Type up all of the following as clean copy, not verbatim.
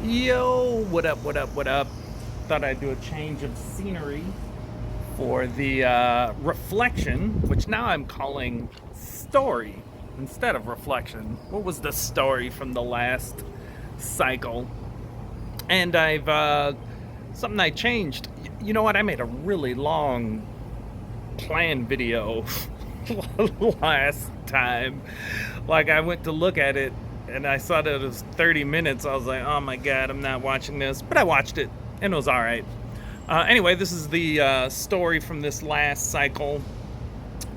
Yo, what up, what up, what up? Thought I'd do a change of scenery for the reflection, which now I'm calling story instead of reflection. What was the story from the last cycle? And something I changed. You know what? I made a really long plan video last time. Like, I went to look at it and I saw that it was 30 minutes. I was like, oh my God, I'm not watching this. But I watched it and it was all right. Anyway, this is the story from this last cycle.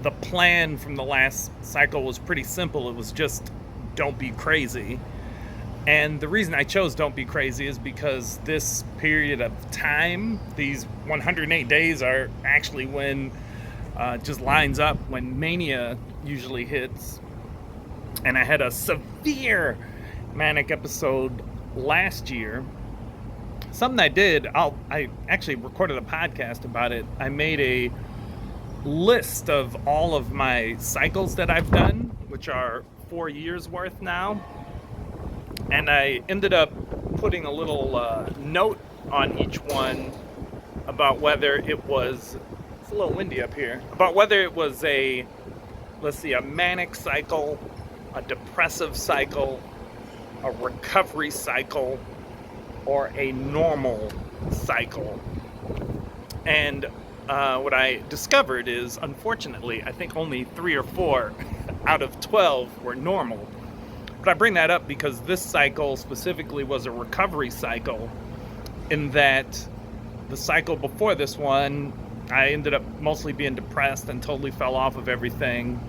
The plan from the last cycle was pretty simple. It was just don't be crazy. And the reason I chose Don't Be Crazy is because this period of time, these 108 days, are actually when just lines up when mania usually hits. And I had a severe manic episode last year. Something I did, I actually recorded a podcast about it. I made a list of all of my cycles that I've done, which are 4 years worth now. And I ended up putting a little note on each one about whether it was, it's a little windy up here, about whether it was a manic cycle, a depressive cycle, a recovery cycle, or a normal cycle. And what I discovered is, unfortunately, I think only 3 or 4 out of 12 were normal. But I bring that up because this cycle specifically was a recovery cycle, in that the cycle before this one, I ended up mostly being depressed and totally fell off of everything.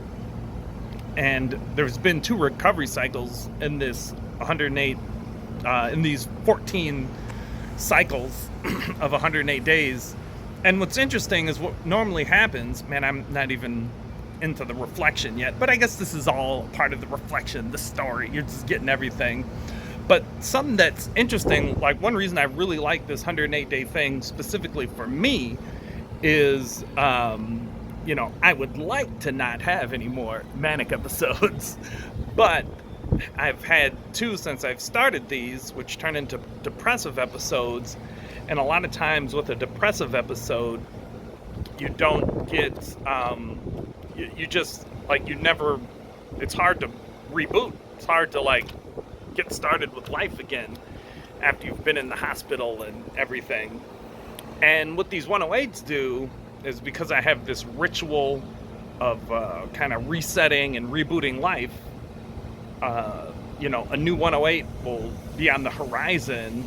And there's been 2 recovery cycles in this 108, in these 14 cycles of 108 days. And what's interesting is what normally happens, man, I'm not even into the reflection yet, but I guess this is all part of the reflection, the story. You're just getting everything. But something that's interesting, like one reason I really like this 108-day thing specifically for me is, I would like to not have any more manic episodes, but I've had 2 since I've started these, which turn into depressive episodes. And a lot of times with a depressive episode, you don't get, you just, like, it's hard to reboot. It's hard to, get started with life again after you've been in the hospital and everything. And what these 108s do is, because I have this ritual of kind of resetting and rebooting life, a new 108 will be on the horizon.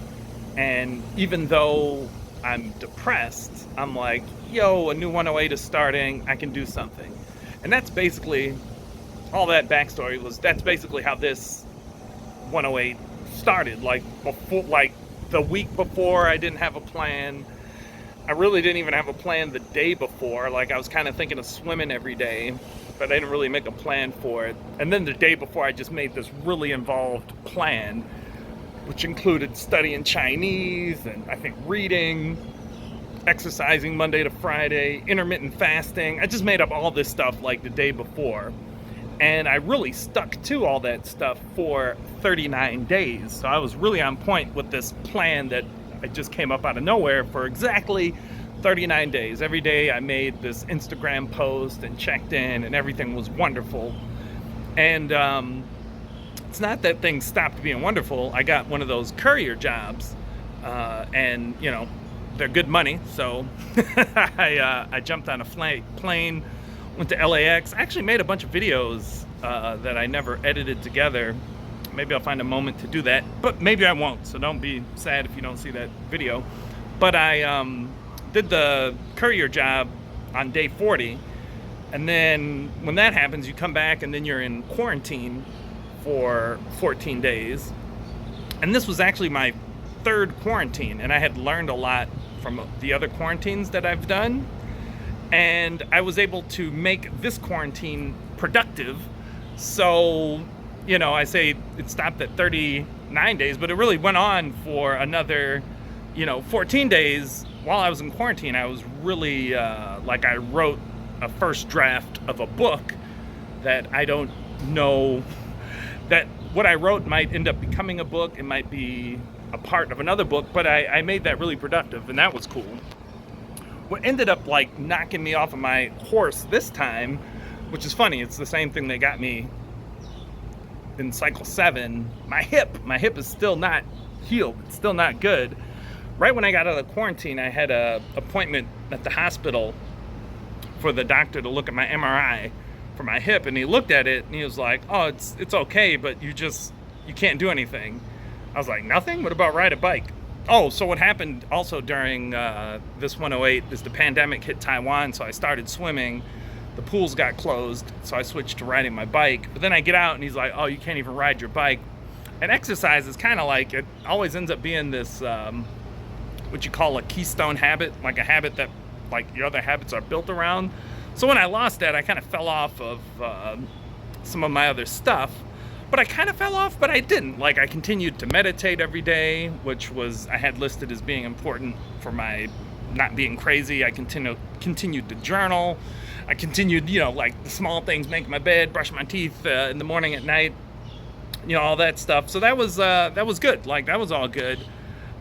And even though I'm depressed, I'm like, yo, a new 108 is starting, I can do something. And that's basically, all that backstory was, that's basically how this 108 started. The week before, I didn't have a plan. I really didn't even have a plan the day before. I was kind of thinking of swimming every day, but I didn't really make a plan for it. And then the day before, I just made this really involved plan, which included studying Chinese and I think reading, exercising Monday to Friday, intermittent fasting. I just made up all this stuff the day before. And I really stuck to all that stuff for 39 days. So I was really on point with this plan that I just came up out of nowhere for exactly 39 days. Every day I made this Instagram post and checked in, and everything was wonderful. And it's not that things stopped being wonderful. I got one of those courier jobs, and they're good money. So I jumped on a plane, went to LAX. I actually made a bunch of videos that I never edited together. Maybe I'll find a moment to do that, but maybe I won't. So don't be sad if you don't see that video. But I did the courier job on day 40. And then when that happens, you come back and then you're in quarantine for 14 days. And this was actually my 3rd quarantine, and I had learned a lot from the other quarantines that I've done. And I was able to make this quarantine productive. So, I say it stopped at 39 days, but it really went on for another, 14 days. While I was in quarantine, I was really, I wrote a first draft of a book that I don't know, that what I wrote might end up becoming a book. It might be a part of another book, but I made that really productive, and that was cool. What ended up like knocking me off of my horse this time, which is funny, it's the same thing that got me in cycle 7, my hip is still not healed. It's still not good. Right when I got out of quarantine, I had an appointment at the hospital for the doctor to look at my MRI for my hip, and he looked at it and he was like, oh, it's okay, but you can't do anything. I was like, nothing? What about ride a bike? Oh, so what happened also during this 108 is the pandemic hit Taiwan, so I started swimming. The pools got closed, so I switched to riding my bike. But then I get out and he's like, oh, you can't even ride your bike. And exercise is kind of like, it always ends up being this, what you call a keystone habit, like a habit that like your other habits are built around. So when I lost that, I kind of fell off of some of my other stuff. But I kind of fell off, but I didn't. Like, I continued to meditate every day, which I had listed as being important for my not being crazy. I continued to journal. I continued, like the small things, make my bed, brush my teeth in the morning, at night, all that stuff. So that was good. Like, that was all good.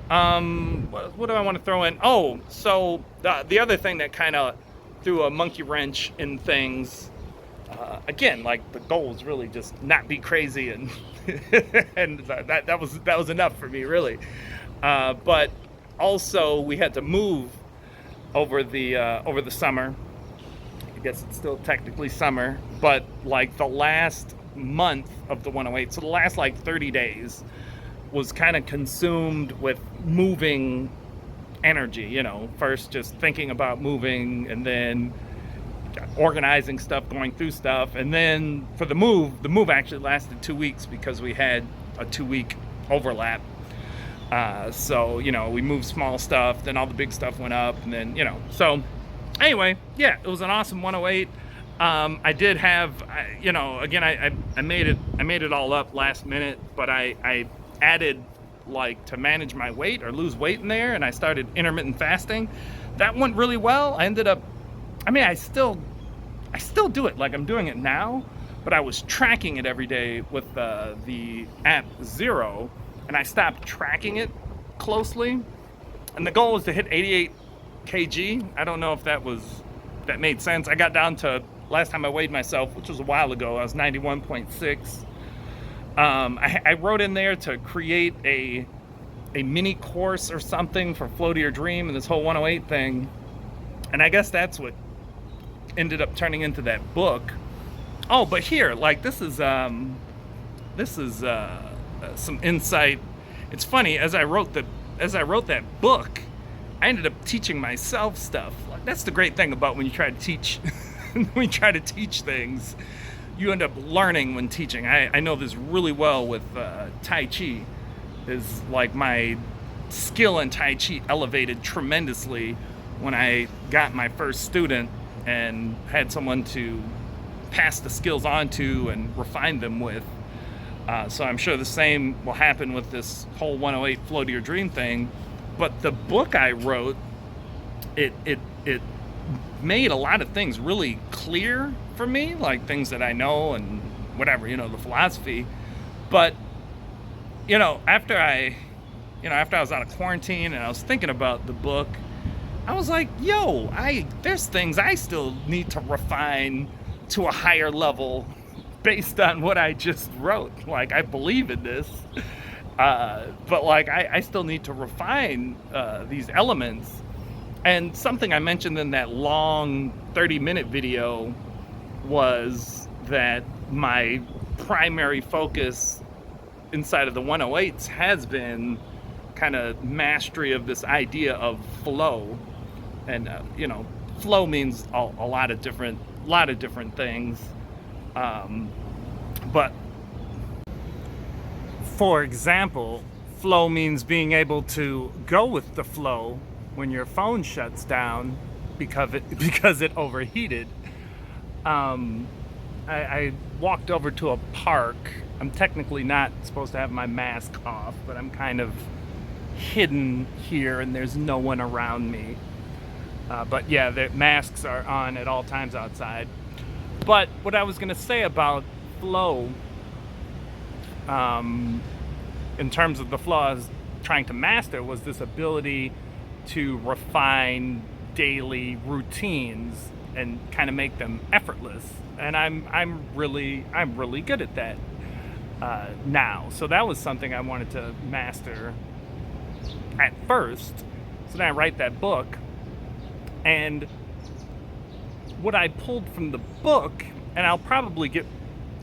What do I want to throw in? Oh, so the other thing that kind of threw a monkey wrench in things, again, like the goal was really just not be crazy, and and that was enough for me, really. But also we had to move over the summer. I guess it's still technically summer, but like the last month of the 108, so the last like 30 days was kind of consumed with moving energy, first just thinking about moving, and then organizing stuff, going through stuff, and then for the move actually lasted 2 weeks because we had a 2-week overlap. So we moved small stuff, then all the big stuff went up, and then so anyway, yeah, it was an awesome 108. I did have, again, I made it all up last minute, but I added, like, to manage my weight or lose weight in there, and I started intermittent fasting. That went really well. I ended up, I still do it, like I'm doing it now, but I was tracking it every day with the app Zero, and I stopped tracking it closely, and the goal was to hit 88 kg. I don't know if that made sense. I got down to, last time I weighed myself, which was a while ago, I was 91.6. I wrote in there to create a mini course or something for Flow to Your Dream and this whole 108 thing, and I guess that's what ended up turning into that book. Oh, but here, like, this is some insight. It's funny, as I wrote that book, I ended up teaching myself stuff. Like, that's the great thing about when you try to teach things, you end up learning when teaching. I know this really well with Tai Chi. Is like my skill in Tai Chi elevated tremendously when I got my first student and had someone to pass the skills on to and refine them with. So I'm sure the same will happen with this whole 108 Flow to Your Dream thing. But the book I wrote, it made a lot of things really clear for me, like things that I know and whatever, the philosophy. But after I was out of quarantine and I was thinking about the book, I was like, there's things I still need to refine to a higher level based on what I just wrote. Like, I believe in this, but like I still need to refine these elements. And something I mentioned in that long 30-minute video was that my primary focus inside of the 108s has been kind of mastery of this idea of flow. And flow means a lot of different things. But for example, flow means being able to go with the flow when your phone shuts down because it overheated. I walked over to a park. I'm technically not supposed to have my mask off, but I'm kind of hidden here and there's no one around me. But yeah, the masks are on at all times outside. But what I was going to say about flow in terms of the flow I was trying to master, was this ability to refine daily routines and kind of make them effortless. And I'm really good at that now. So that was something I wanted to master at first. So then I write that book, and what I pulled from the book, and I'll probably get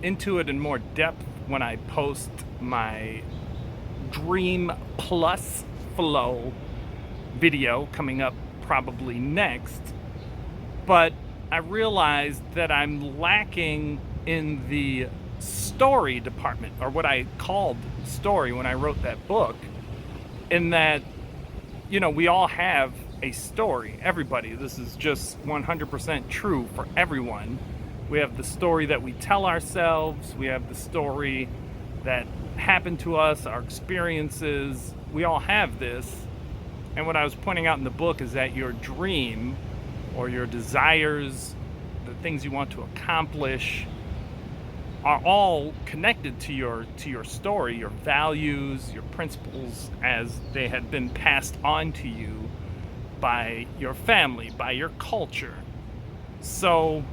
into it in more depth when I post my Dream Plus Flow video coming up probably next, but I realized that I'm lacking in the story department, or what I called story when I wrote that book, in that, we all have a story. Everybody. This is just 100% true for everyone. We have the story that we tell ourselves. We have the story that happened to us, our experiences. We all have this. And what I was pointing out in the book is that your dream, or your desires, the things you want to accomplish, are all connected to your story, your values, your principles, as they had been passed on to you by your family, by your culture. So,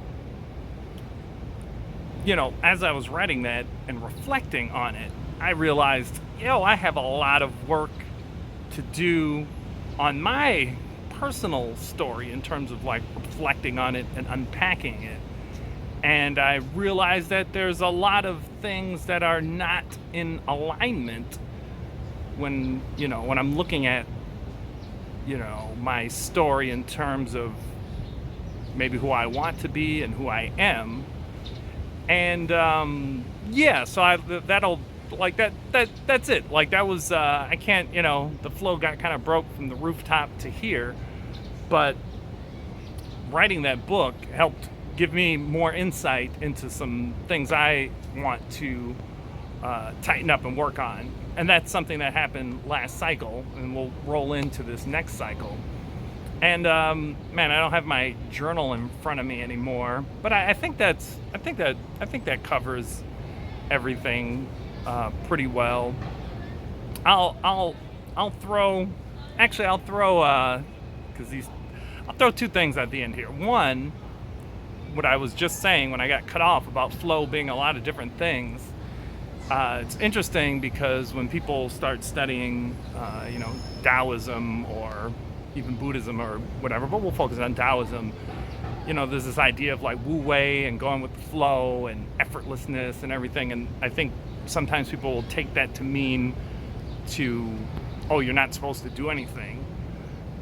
as I was writing that and reflecting on it, I realized, I have a lot of work to do on my personal story in terms of like reflecting on it and unpacking it. And I realized that there's a lot of things that are not in alignment when I'm looking at, my story in terms of maybe who I want to be and who I am. And so that'll like that's it. Like that was I can't, the flow got kind of broke from the rooftop to here, but writing that book helped give me more insight into some things I want to tighten up and work on. And that's something that happened last cycle, and we'll roll into this next cycle. And man, I don't have my journal in front of me anymore, but I think that covers everything pretty well. I'll throw two things at the end here. One, what I was just saying when I got cut off about flow being a lot of different things. It's interesting because when people start studying, Taoism or even Buddhism or whatever, but we'll focus on Taoism. There's this idea of like Wu Wei and going with the flow and effortlessness and everything. And I think sometimes people will take that to mean you're not supposed to do anything.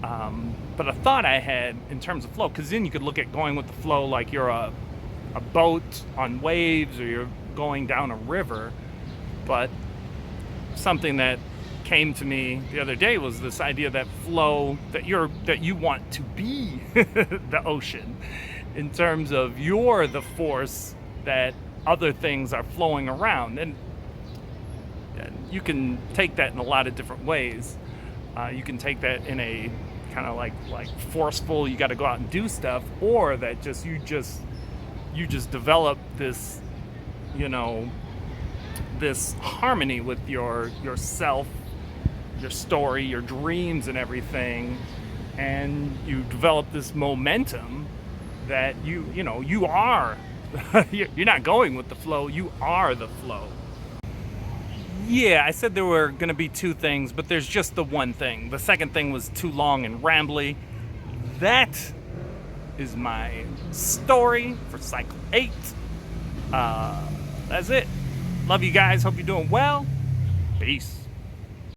But a thought I had in terms of flow, because then you could look at going with the flow like you're a boat on waves, or you're going down a river. But something that came to me the other day was this idea that flow, that you want to be the ocean, in terms of you're the force that other things are flowing around. And you can take that in a lot of different ways. You can take that in a kind of like forceful, you got to go out and do stuff, or that you just develop this, this harmony with yourself, your story, your dreams and everything, and you develop this momentum that you are you're not going with the flow, you are the flow. Yeah, I said there were going to be two things, but there's just the one thing. The second thing was too long and rambly. That is my story for Cycle 8. That's it. Love you guys. Hope you're doing well. Peace.